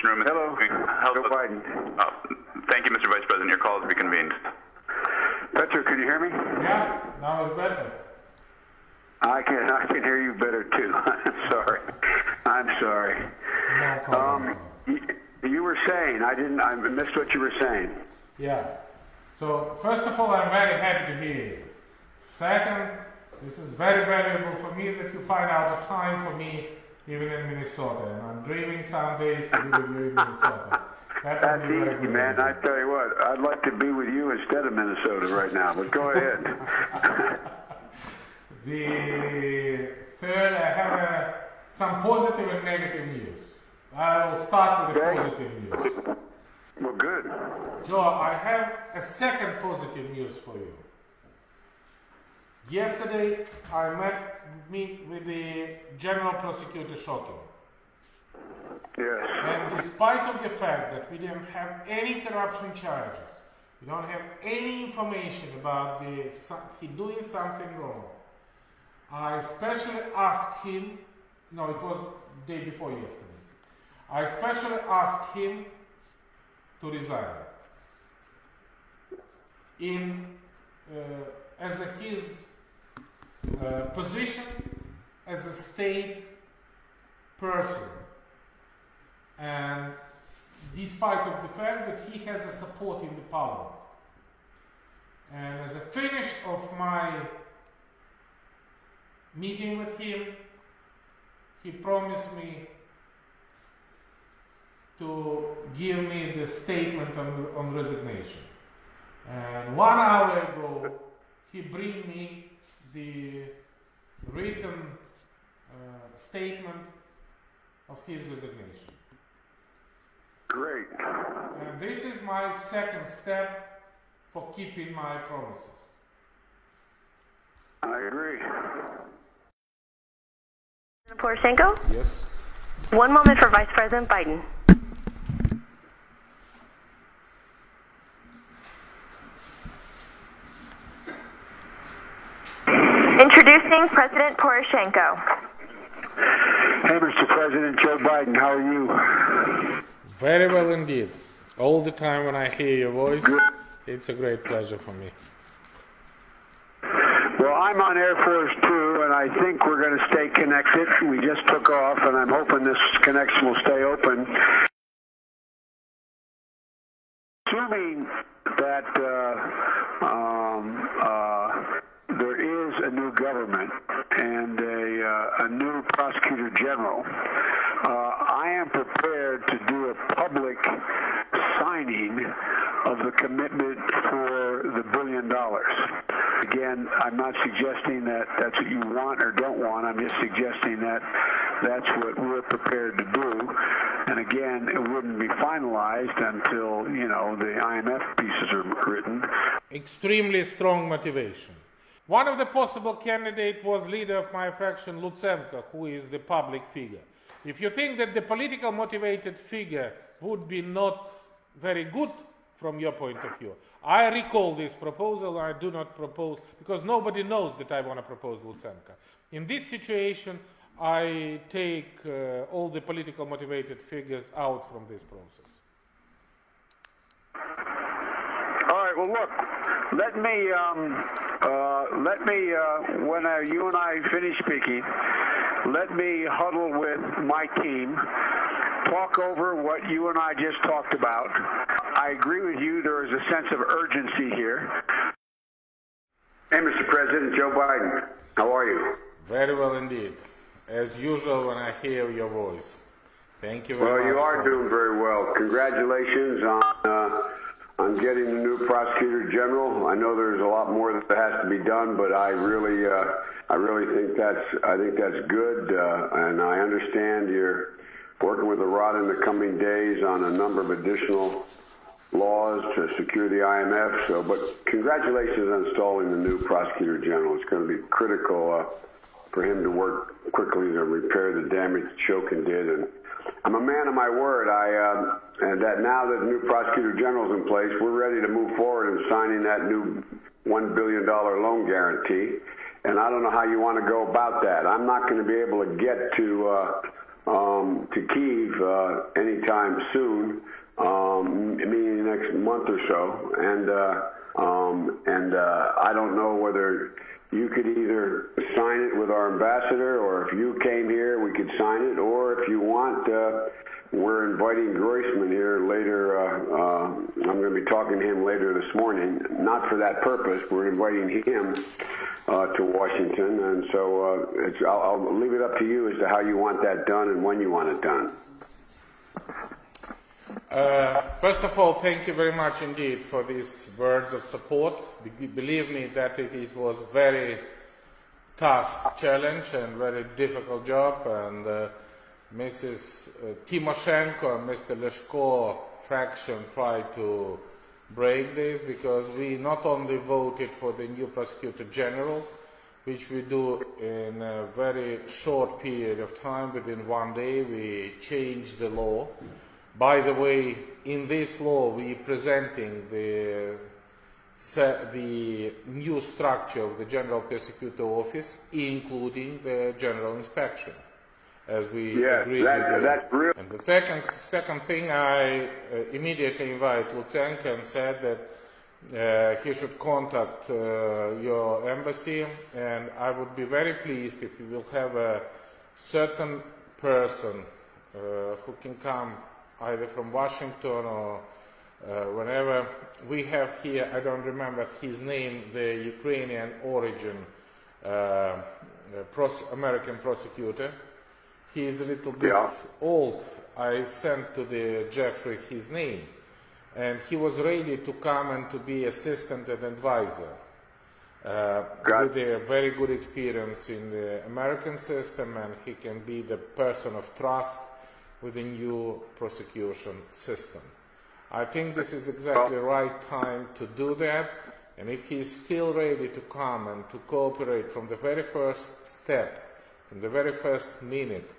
Communication room. Hello. Joe Biden. Thank you, Mr. Vice President. Your call has been convened. Petro, can you hear me? Yeah, now it's better. I can hear you better too. I'm sorry. No problem. You were saying, I missed what you were saying. Yeah. So, first of all, I'm very happy to hear you. Second, this is very valuable for me that you find out a time for me even in Minnesota. And I'm dreaming some days to be with you in Minnesota. That's easy, man. I tell you what, I'd like to be with you instead of Minnesota right now, but go ahead. The third, I have some positive and negative news. I will start with the positive news. Well, good. Joe, I have a second positive news for you. Yesterday, I met with the General Prosecutor Shokin. Yes. And despite of the fact that we didn't have any corruption charges, we don't have any information about he doing something wrong, I especially asked him, no, it was the day before yesterday, I especially asked him to resign as his position as a state person, and despite of the fact that he has a support in the parliament. And as a finish of my meeting with him, he promised me to give me the statement on resignation. And 1 hour ago, he bring me the written statement of his resignation. Great. And this is my second step for keeping my promises. I agree. Poroshenko? Yes. 1 moment for Vice President Biden. Introducing President Poroshenko. Hey, Mr. President Joe Biden, how are you? Very well indeed. All the time when I hear your voice, Good. It's a great pleasure for me. Well, I'm on Air Force 2, and I think we're going to stay connected. We just took off, and I'm hoping this connection will stay open. Assuming that there is a new government and a new prosecutor general, I am prepared to do a public signing of the commitment for the $1 billion. Again, I'm not suggesting that that's what you want or don't want. I'm just suggesting that that's what we're prepared to do. And again, it wouldn't be finalized until, you know, the IMF pieces are written. Extremely strong motivation. One of the possible candidates was leader of my fraction, Lutsenko, who is the public figure. If you think that the political motivated figure would be not very good from your point of view, I recall this proposal. I do not propose, because nobody knows that I want to propose Lutsenko. In this situation, I take all the political motivated figures out from this process. All right, well, look, let me when you and I finish speaking, let me huddle with my team, talk over what you and I just talked about. I agree with you, there is a sense of urgency here. Hey, Mr. President, Joe Biden, how are you? Very well indeed. As usual when I hear your voice. Thank you very much. Well, you are doing very well. Congratulations on getting the new prosecutor general. I know there's a lot more that has to be done, but I really think that's good, and I understand you're working with the rod in the coming days on a number of additional laws to secure the IMF. So, but congratulations on installing the new prosecutor general. It's going to be critical for him to work quickly to repair the damage Shokin did. And I'm a man of my word. And that now that the new prosecutor general is in place, we're ready to move forward in signing that new $1 billion loan guarantee. And I don't know how you want to go about that. I'm not going to be able to get to to Kyiv anytime soon, meaning the next month or so, and I don't know whether you could either sign it with our ambassador, or if you came here, we could sign it, or if you want, we're inviting Groisman here later. I'm going to be talking to him later this morning, not for that purpose. We're inviting him to Washington, and so I'll leave it up to you as to how you want that done and when you want it done. First of all, thank you very much indeed for these words of support. Believe me that it was a very tough challenge and very difficult job, and Mrs. Timoshenko and Mr. Leshko fraction tried to break this, because we not only voted for the new Prosecutor General, which we do in a very short period of time, within one day we changed the law. By the way, in this law we are presenting the new structure of the General Prosecutor Office, including the General Inspection, as we agreed with that's real. And the second thing, I immediately invite Lutsenko and said that he should contact your embassy, and I would be very pleased if you will have a certain person who can come either from Washington or whenever. We have here, I don't remember his name, the Ukrainian origin American prosecutor. He is a little bit old. I sent to the Jeffrey his name, and he was ready to come and to be assistant and advisor. With a very good experience in the American system, and he can be the person of trust with the new prosecution system. I think this is exactly the right time to do that, and if he is still ready to come and to cooperate from the very first step, from the very first minute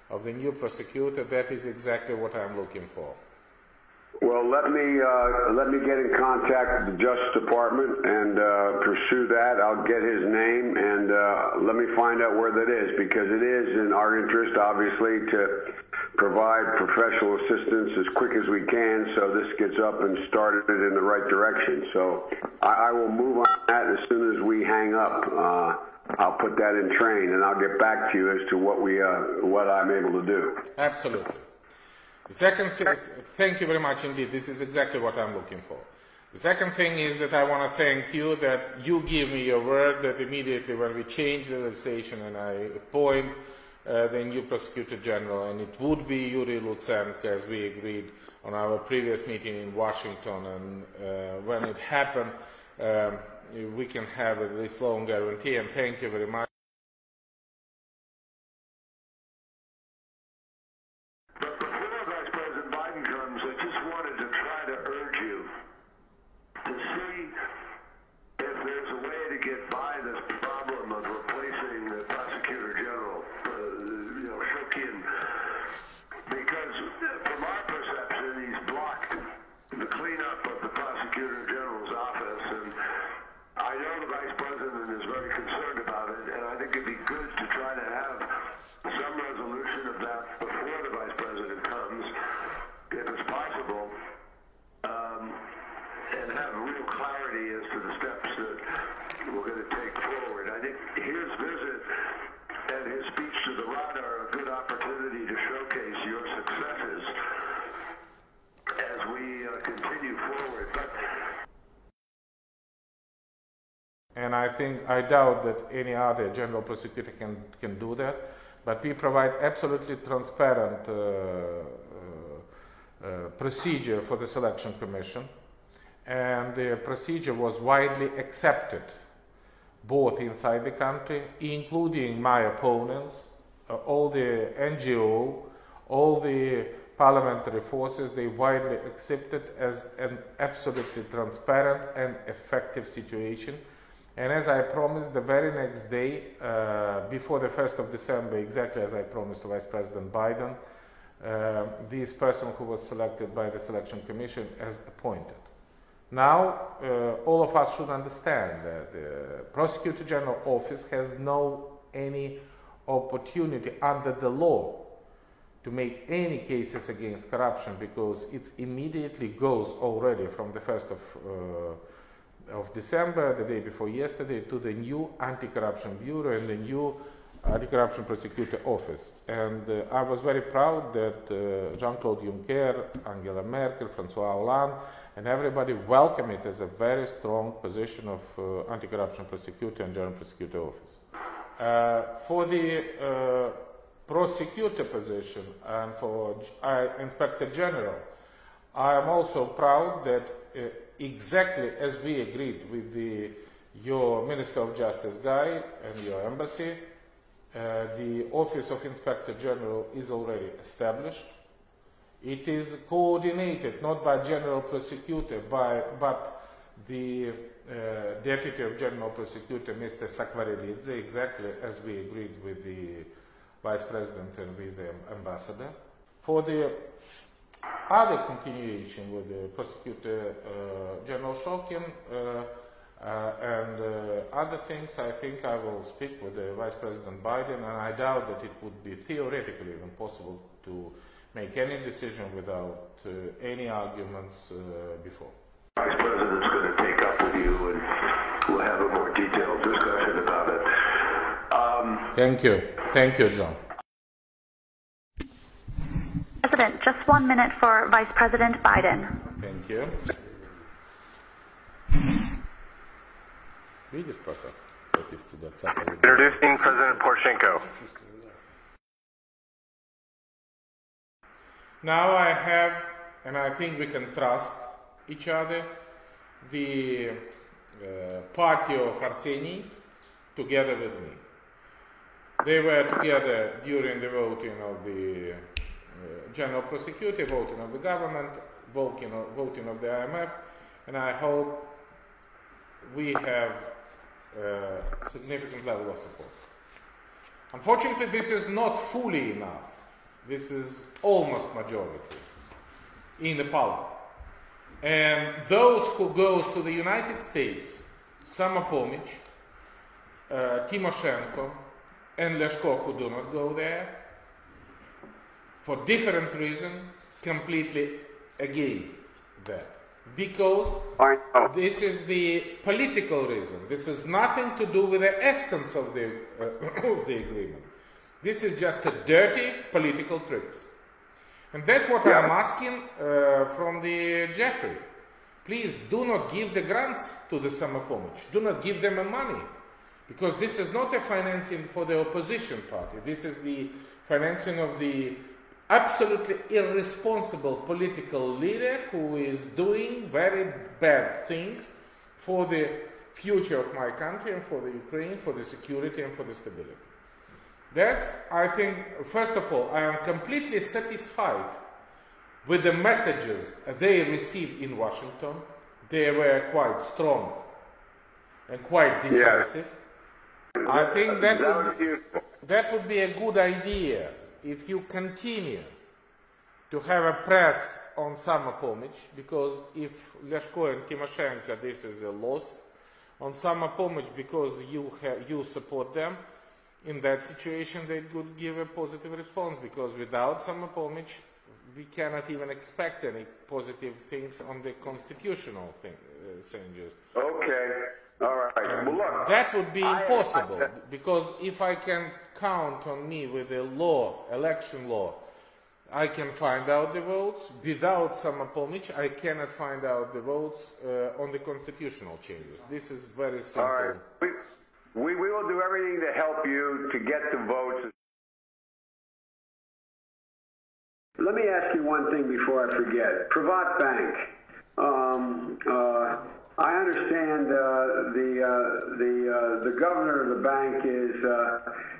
of the new prosecutor, that is exactly what I'm looking for. Well, let me get in contact with the Justice Department and pursue that. I'll get his name and let me find out where that is, because it is in our interest, obviously, to provide professional assistance as quick as we can so this gets up and started in the right direction. So I will move on that as soon as we hang up. I'll put that in train, and I'll get back to you as to what I'm able to do. Absolutely. The second thing, thank you very much indeed. This is exactly what I'm looking for. The second thing is that I want to thank you that you give me your word that immediately when we change the legislation and I appoint the new Prosecutor General, and it would be Yuri Lutsenko, as we agreed on our previous meeting in Washington, and when it happened, we can have this long guarantee, and thank you very much. But before Vice President Biden comes, I just wanted to try to urge you to see if there's a way to get by this problem of replacing the Prosecutor General, Shokin, because from our perception, he's blocked the cleanup of the Prosecutor General's office, and I know the Vice President is very concerned about it, and I think it'd be good to try to have some resolution of that before the Vice President comes, if it's possible, and have real clarity as to the steps that we're going to take forward. I think his visit and his speech to the Rada are a good opportunity to showcase your successes as we continue forward. And I doubt that any other general prosecutor can do that, but we provide absolutely transparent procedure for the Selection Commission, and the procedure was widely accepted both inside the country, including my opponents, all the NGO, all the parliamentary forces. They widely accepted as an absolutely transparent and effective situation. And as I promised, the very next day, before the 1st of December, exactly as I promised to Vice President Biden, this person who was selected by the Selection Commission as appointed. Now, all of us should understand that the Prosecutor General Office has no any opportunity under the law to make any cases against corruption, because it immediately goes already from the 1st of December, the day before yesterday, to the new Anti-Corruption Bureau and the new Anti-Corruption Prosecutor Office. And I was very proud that Jean-Claude Juncker, Angela Merkel, François Hollande, and everybody welcomed it as a very strong position of Anti-Corruption Prosecutor and General Prosecutor Office. For the prosecutor position and for Inspector General, I am also proud that exactly as we agreed with your Minister of Justice guy and your embassy, the Office of Inspector General is already established. It is coordinated not by General Prosecutor, but the Deputy of General Prosecutor, Mr. Sakvarilidze, exactly as we agreed with the Vice President and with the Ambassador. For the other continuation with the Prosecutor General Shokin and other things, I think I will speak with the Vice President Biden, and I doubt that it would be theoretically even possible to make any decision without any arguments before. Vice President's going to take up with you, and we'll have a more detailed discussion about it. Thank you. Thank you, John. President, just 1 minute for Vice President Biden. Thank you. Introducing President Poroshenko. Now I have, and I think we can trust each other, the party of Arseny together with me. They were together during the voting of the General Prosecutor, voting of the government, voting of the IMF, and I hope we have a significant level of support. Unfortunately, this is not fully enough. This is almost majority in the parliament. And those who goes to the United States, Samopomich, Timoshenko, and Leshko, who do not go there, for different reasons, completely against that. Because this is the political reason. This has nothing to do with the essence of the agreement. This is just a dirty political tricks. And that's what I'm asking from the Jeffrey. Please do not give the grants to the Samopomich. Do not give them money. Because this is not a financing for the opposition party. This is the financing of the absolutely irresponsible political leader who is doing very bad things for the future of my country and for the Ukraine, for the security and for the stability. That's, I think, first of all, I am completely satisfied with the messages they received in Washington. They were quite strong and quite decisive. Yeah. I think that would be a good idea if you continue to have a press on Samopomich, because if Leshko and Timoshenko, this is a loss, on Samopomich because you support them, in that situation they could give a positive response, because without Samopomich we cannot even expect any positive things on the constitutional changes. Okay, all right. Well, look, that would be impossible, because if I can count on me with a law, election law, I can find out the votes. Without Samopomich, I cannot find out the votes on the constitutional changes. This is very simple. All right. We will do everything to help you to get the votes. Let me ask you one thing before I forget. Privat Bank. I understand the governor of the bank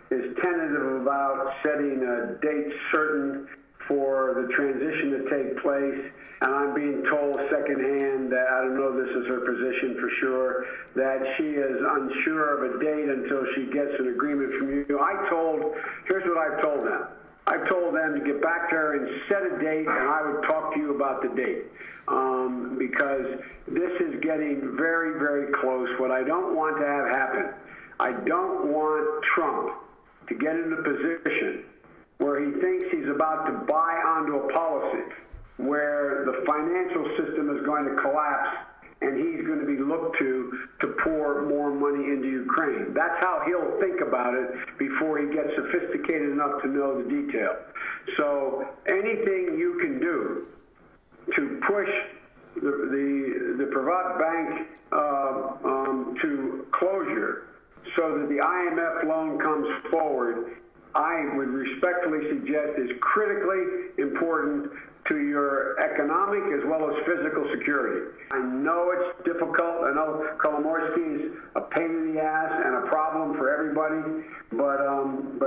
is tentative about setting a date certain for the transition to take place, and I'm being told secondhand that, I don't know this is her position for sure, that she is unsure of a date until she gets an agreement from you. Here's what I've told them. I've told them to get back to her and set a date, and I would talk to you about the date. Because this is getting very, very close. What I don't want to have happen, I don't want Trump to get in a position where he thinks he's about to buy onto a policy where the financial system is going to collapse and he's going to be looked to pour more money into Ukraine. That's how he'll think about it before he gets sophisticated enough to know the detail. So anything you can do to push the Privat Bank to closure so that the IMF loan comes forward, I would respectfully suggest is critically important to your economic as well as physical security. I know it's difficult. I know Kolomoisky is a pain in the ass and a problem for everybody, but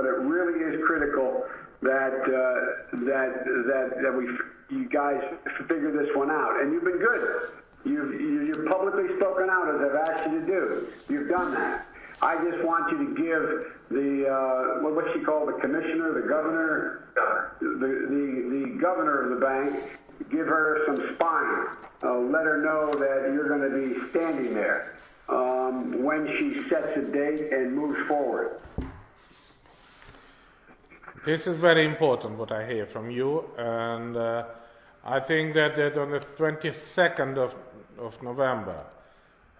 it really is critical that you guys figure this one out. And you've been good. You've publicly spoken out as I've asked you to do. You've done that. I just want you to give the what's she called, the commissioner, the governor, the governor of the bank, give her some spine. Let her know that you're going to be standing there when she sets a date and moves forward. This is very important what I hear from you, and I think that on the 22nd of November,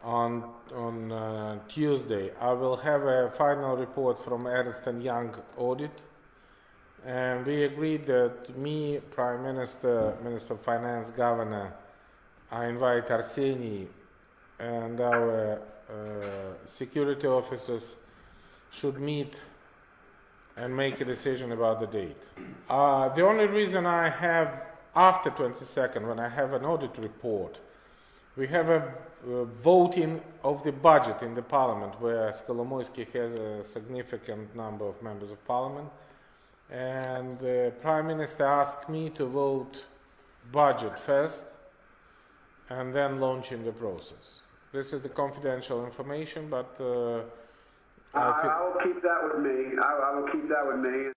on Tuesday, I will have a final report from Ernst & Young audit, and we agreed that me, Prime Minister, Minister of Finance, Governor, I invite Arseny and our security officers should meet and make a decision about the date. The only reason I have, after 22nd, when I have an audit report, we have a voting of the budget in the parliament, where Kolomoisky has a significant number of members of parliament, and the Prime Minister asked me to vote budget first and then launching the process. This is the confidential information, but I will keep that with me. I will keep that with me.